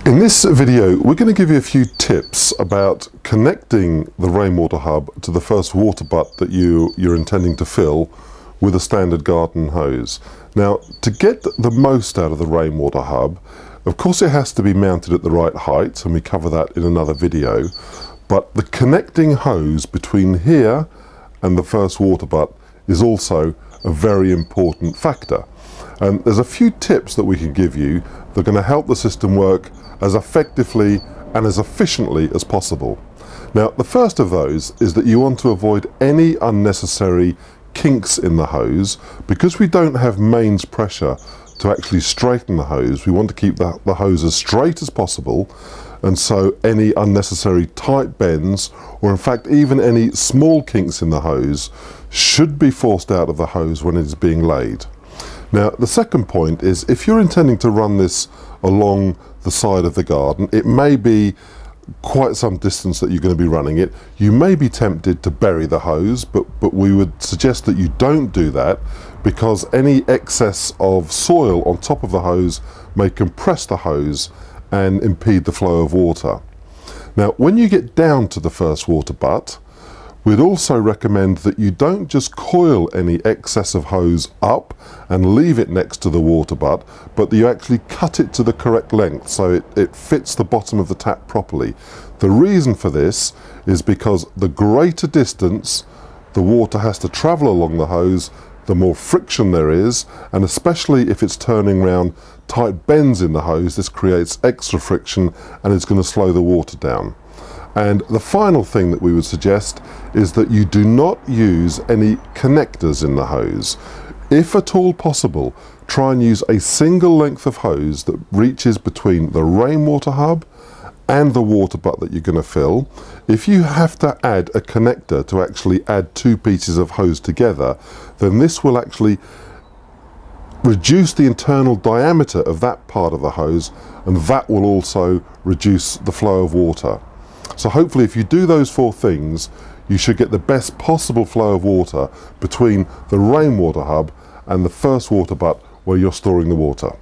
In this video, we're going to give you a few tips about connecting the Rainwater Hub to the first water butt that you're intending to fill with a standard garden hose. Now, to get the most out of the Rainwater Hub, of course it has to be mounted at the right height, and we cover that in another video, but the connecting hose between here and the first water butt is also a very important factor. And there's a few tips that we can give you that are going to help the system work as effectively and as efficiently as possible. Now, the first of those is that you want to avoid any unnecessary kinks in the hose. Because we don't have mains pressure to actually straighten the hose, we want to keep the hose as straight as possible, and so any unnecessary tight bends, or in fact even any small kinks in the hose, should be forced out of the hose when it is being laid. Now, the second point is, if you're intending to run this along the side of the garden, it may be quite some distance that you're going to be running it. You may be tempted to bury the hose, but we would suggest that you don't do that, because any excess of soil on top of the hose may compress the hose and impede the flow of water. Now, when you get down to the first water butt, we'd also recommend that you don't just coil any excess of hose up and leave it next to the water butt, but that you actually cut it to the correct length so it fits the bottom of the tap properly. The reason for this is because the greater distance the water has to travel along the hose, the more friction there is, and especially if it's turning around tight bends in the hose, this creates extra friction and it's going to slow the water down. And the final thing that we would suggest is that you do not use any connectors in the hose. If at all possible, try and use a single length of hose that reaches between the Rainwater Hub and the water butt that you're going to fill. If you have to add a connector to actually add two pieces of hose together, then this will actually reduce the internal diameter of that part of the hose, and that will also reduce the flow of water. So hopefully, if you do those four things, you should get the best possible flow of water between the Rainwater Hub and the first water butt where you're storing the water.